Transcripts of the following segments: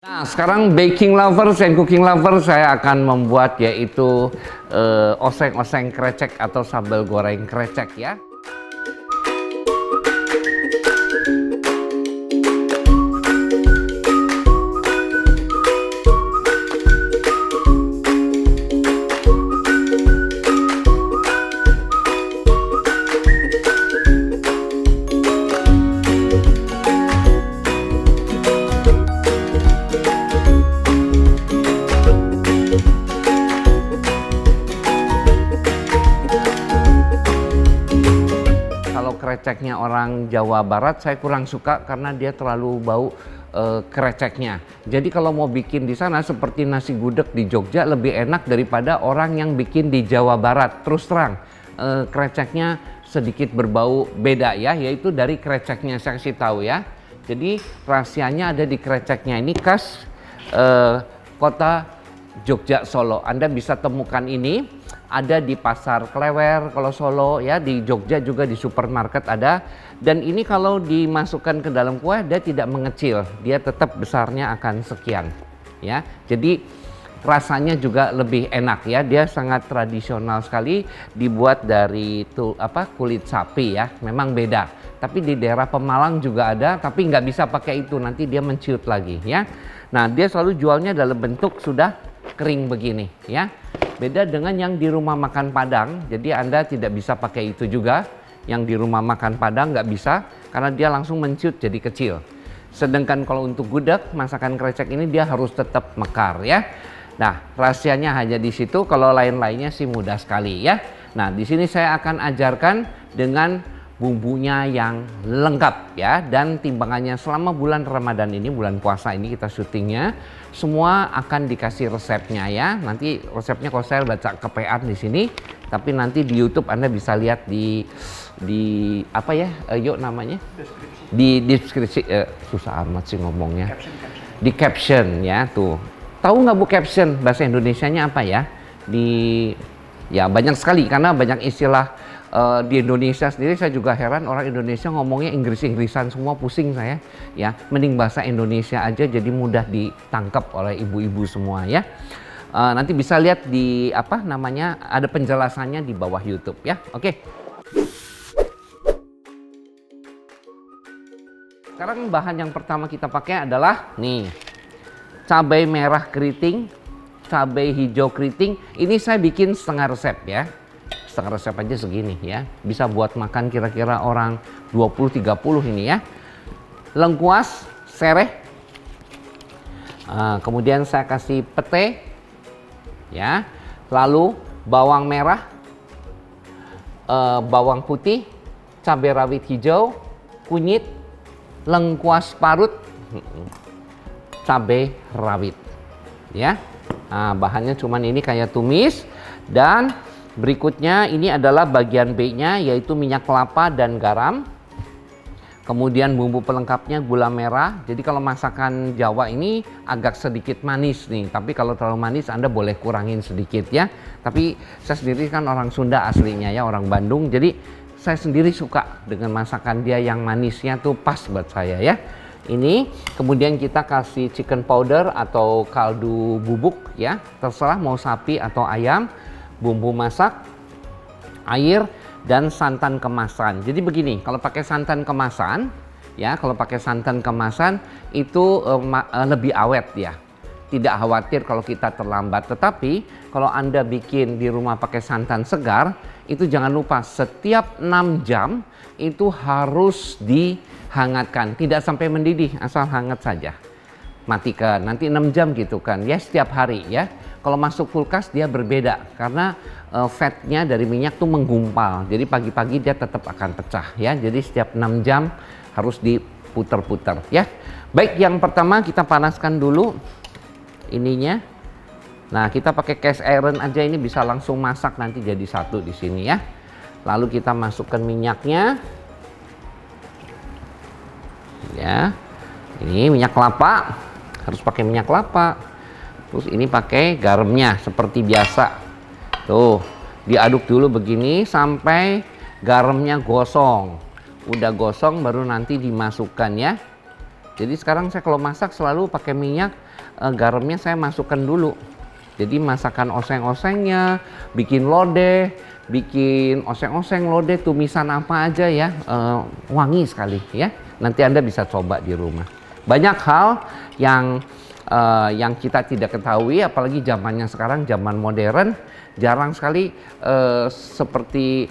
Nah, sekarang baking lovers and cooking lovers saya akan membuat yaitu oseng-oseng krecek atau sambal goreng krecek ya. Kreceknya orang Jawa Barat saya kurang suka karena dia terlalu bau kreceknya. Jadi kalau mau bikin di sana seperti nasi gudeg di Jogja lebih enak daripada orang yang bikin di Jawa Barat. Terus terang kreceknya sedikit berbau beda ya, yaitu dari kreceknya saya kasih tahu ya. Jadi rahasianya ada di kreceknya. Ini khas kota Jogja Solo. Anda bisa temukan ini ada di Pasar Klewer kalau Solo ya, di Jogja juga di supermarket ada. Dan ini kalau dimasukkan ke dalam kue dia tidak mengecil, dia tetap besarnya akan sekian ya. Jadi rasanya juga lebih enak ya, dia sangat tradisional sekali, dibuat dari kulit sapi ya, memang beda. Tapi di daerah Pemalang juga ada, tapi nggak bisa pakai itu, nanti dia menciut lagi ya. Nah, dia selalu jualnya dalam bentuk sudah kering begini ya. Beda dengan yang di rumah makan Padang, jadi Anda tidak bisa pakai itu juga. Yang di rumah makan Padang nggak bisa karena dia langsung menciut jadi kecil. Sedangkan kalau untuk gudeg, masakan krecek ini dia harus tetap mekar ya. Nah, rahasianya hanya di situ, kalau lain-lainnya sih mudah sekali ya. Nah, di sini saya akan ajarkan dengan bumbunya yang lengkap ya, dan timbangannya selama bulan Ramadan ini, bulan puasa ini kita syutingnya, semua akan dikasih resepnya ya. Nanti resepnya kalau saya baca kepean di sini, tapi nanti di YouTube Anda bisa lihat di apa ya, yuk namanya? Di deskripsi, susah amat sih ngomongnya. Di caption ya tuh. Tahu nggak Bu caption bahasa Indonesianya apa ya? Ya banyak sekali karena banyak istilah. Di Indonesia sendiri saya juga heran, orang Indonesia ngomongnya Inggris-Inggrisan semua, pusing saya ya. Mending bahasa Indonesia aja jadi mudah ditangkap oleh ibu-ibu semua ya. Nanti bisa lihat di apa namanya, ada penjelasannya di bawah YouTube ya. Oke. Sekarang bahan yang pertama kita pakai adalah nih, cabai merah keriting, cabai hijau keriting. Ini saya bikin setengah resep ya. Setengah resep aja segini ya, bisa buat makan kira-kira orang 20-30 ini ya. Lengkuas, sereh, kemudian saya kasih pete ya, lalu bawang merah, bawang putih, cabai rawit hijau, kunyit, lengkuas parut, cabai rawit ya. Nah, bahannya cuman ini kayak tumis. Dan berikutnya ini adalah bagian B-nya, yaitu minyak kelapa dan garam. Kemudian bumbu pelengkapnya gula merah. Jadi kalau masakan Jawa ini agak sedikit manis nih, tapi kalau terlalu manis Anda boleh kurangin sedikit ya. Tapi saya sendiri kan orang Sunda aslinya ya, orang Bandung. Jadi saya sendiri suka dengan masakan dia yang manisnya tuh pas buat saya ya. Ini kemudian kita kasih chicken powder atau kaldu bubuk ya, terserah mau sapi atau ayam. Bumbu masak, air, dan santan kemasan. Jadi begini, kalau pakai santan kemasan, ya kalau pakai santan kemasan itu lebih awet ya. Tidak khawatir kalau kita terlambat. Tetapi kalau Anda bikin di rumah pakai santan segar, itu jangan lupa setiap 6 jam itu harus dihangatkan. Tidak sampai mendidih, asal hangat saja. Matikan, nanti 6 jam gitu kan ya, setiap hari ya. Kalau masuk kulkas dia berbeda karena fatnya dari minyak tuh menggumpal. Jadi pagi-pagi dia tetap akan pecah ya. Jadi setiap 6 jam harus diputer-puter ya. Baik, yang pertama kita panaskan dulu ininya. Nah, kita pakai cast iron aja, ini bisa langsung masak nanti jadi satu di sini ya. Lalu kita masukkan minyaknya. Ya. Ini minyak kelapa. Harus pakai minyak kelapa. Terus ini pakai garamnya seperti biasa. Tuh, diaduk dulu begini sampai garamnya gosong. Udah gosong baru nanti dimasukkan ya. Jadi sekarang saya kalau masak selalu pakai minyak, garamnya saya masukkan dulu. Jadi masakan oseng-osengnya, bikin lodeh, bikin oseng-oseng, lodeh, tumisan apa aja ya, wangi sekali ya. Nanti Anda bisa coba di rumah. Banyak hal yang kita tidak ketahui, apalagi zamannya sekarang, zaman modern, jarang sekali seperti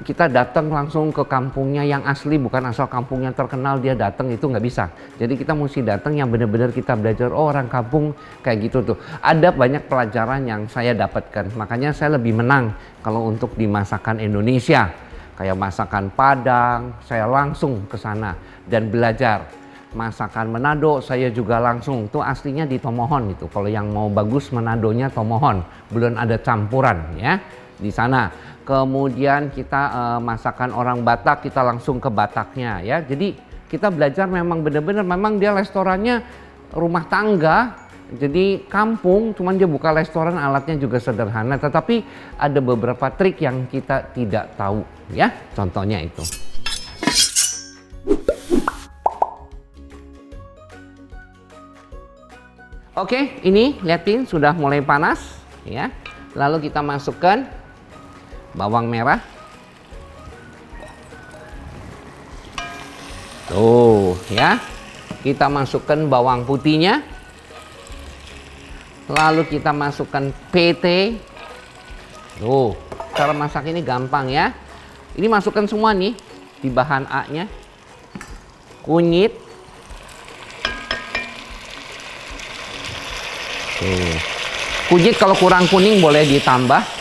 kita datang langsung ke kampungnya yang asli, bukan asal kampungnya terkenal dia datang, itu nggak bisa. Jadi kita mesti datang yang benar-benar kita belajar, oh orang kampung kayak gitu tuh. Ada banyak pelajaran yang saya dapatkan, makanya saya lebih menang kalau untuk di masakan Indonesia. Kayak masakan Padang, saya langsung ke sana dan belajar. Masakan Manado saya juga langsung, tuh aslinya di Tomohon itu. Kalau yang mau bagus Manadonya Tomohon, belum ada campuran ya di sana. Kemudian kita masakan orang Batak, kita langsung ke Bataknya ya. Jadi kita belajar memang benar-benar, memang dia restorannya rumah tangga, jadi kampung, cuman dia buka restoran, alatnya juga sederhana, tetapi ada beberapa trik yang kita tidak tahu ya. Contohnya itu. Oke, ini lihatin sudah mulai panas ya. Lalu kita masukkan bawang merah. Tuh ya. Kita masukkan bawang putihnya. Lalu kita masukkan PT. Tuh, cara masak ini gampang ya. Ini masukkan semua nih di bahan A-nya. Kunyit. Tuh. Kunyit kalau kurang kuning boleh ditambah.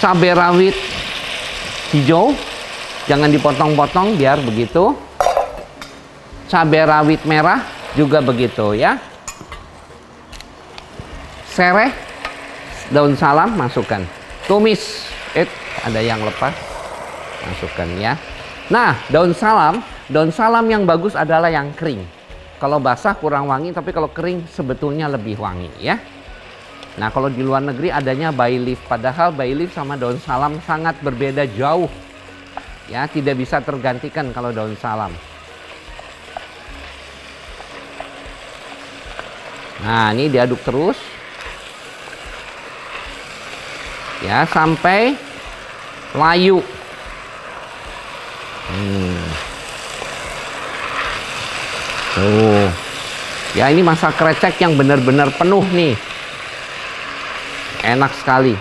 Cabai rawit hijau, jangan dipotong-potong biar begitu. Cabai rawit merah juga begitu ya. Sereh, daun salam masukkan. Tumis, ada yang lepas, masukkan ya. Nah, daun salam yang bagus adalah yang kering. Kalau basah kurang wangi, tapi kalau kering sebetulnya lebih wangi ya. Nah, kalau di luar negeri adanya bay leaf, padahal bay leaf sama daun salam sangat berbeda jauh. Ya, tidak bisa tergantikan kalau daun salam. Nah, ini diaduk terus. Ya, sampai layu. Tuh. Ya, ini masak krecek yang benar-benar penuh nih. Enak sekali.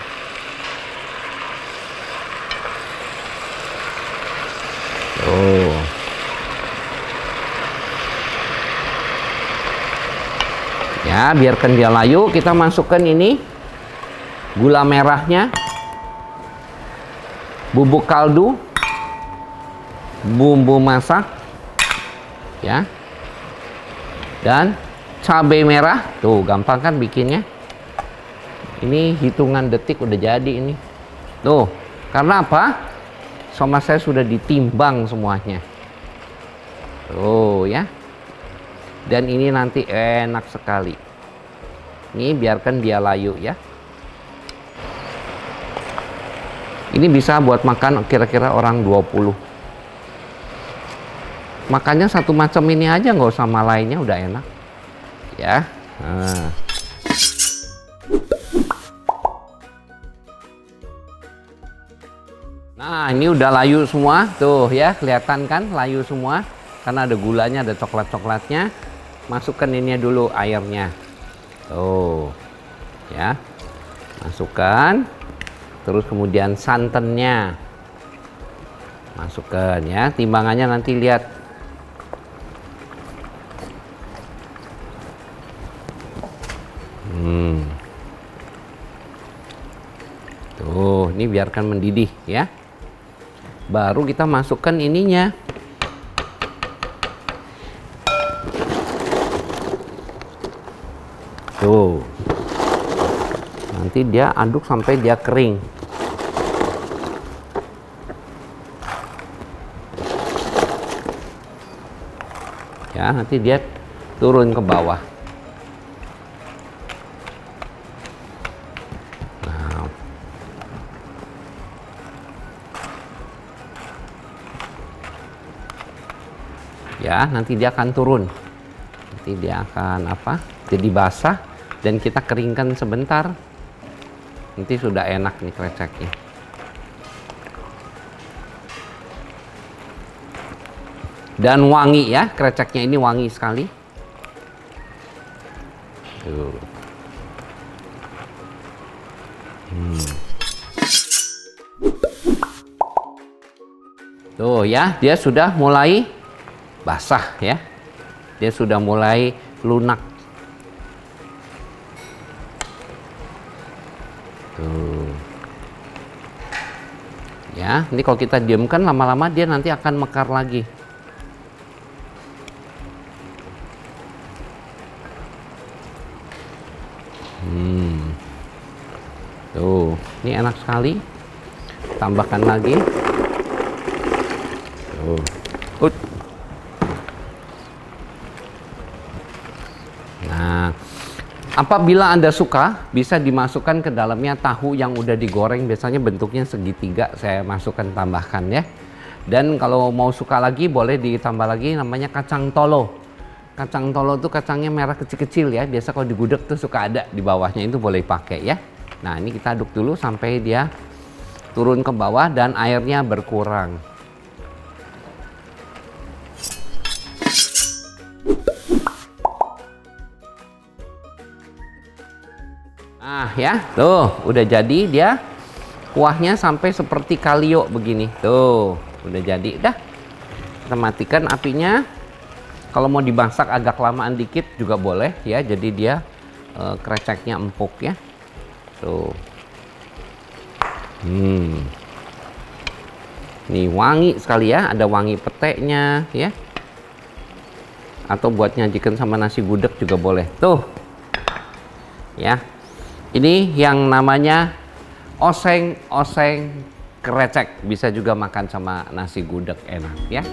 Tuh. Ya, biarkan dia layu. Kita masukkan ini gula merahnya, bubuk kaldu, bumbu masak, ya, dan cabai merah. Tuh, gampang kan bikinnya. Ini hitungan detik udah jadi ini. Tuh, karena apa? Somai saya sudah ditimbang semuanya. Tuh ya. Dan ini nanti enak sekali. Ini biarkan dia layu ya. Ini bisa buat makan kira-kira orang 20. Makannya satu macam ini aja, nggak usah sama lainnya, udah enak. Ya. Nah, ini udah layu semua, tuh ya, kelihatan kan layu semua, karena ada gulanya, ada coklat-coklatnya. Masukkan ini dulu airnya, tuh, ya, masukkan, terus kemudian santannya, masukkan ya, timbangannya nanti lihat. Tuh, ini biarkan mendidih ya. Baru kita masukkan ininya. Tuh. Nanti dia aduk sampai dia kering. Ya, nanti dia turun ke bawah. Ya, nanti dia akan turun. Nanti dia akan apa? Jadi basah dan kita keringkan sebentar. Nanti sudah enak nih kreceknya. Dan wangi ya, kreceknya ini wangi sekali. Tuh. Tuh ya, dia sudah mulai basah ya. Dia sudah mulai lunak. Tuh. Ya, ini kalau kita diamkan lama-lama dia nanti akan mekar lagi. Tuh, ini enak sekali. Tambahkan lagi. Tuh. Nah, apabila Anda suka, bisa dimasukkan ke dalamnya tahu yang udah digoreng. Biasanya bentuknya segitiga, saya masukkan, tambahkan ya. Dan kalau mau suka lagi, boleh ditambah lagi namanya kacang tolo. Kacang tolo itu kacangnya merah kecil-kecil ya. Biasa kalau di gudeg tuh suka ada di bawahnya, itu boleh pakai ya. Nah, ini kita aduk dulu sampai dia turun ke bawah dan airnya berkurang. Nah ya, tuh udah jadi dia. Kuahnya sampai seperti kalio begini. Tuh, udah jadi. Dah, kita matikan apinya. Kalau mau dimasak agak lamaan dikit juga boleh ya. Jadi dia kreceknya empuk ya. Tuh. Nih wangi sekali ya, ada wangi petenya ya. Atau buat nyajikan sama nasi gudeg juga boleh. Tuh. Ya. Ini yang namanya oseng-oseng krecek. Bisa juga makan sama nasi gudeg, enak ya.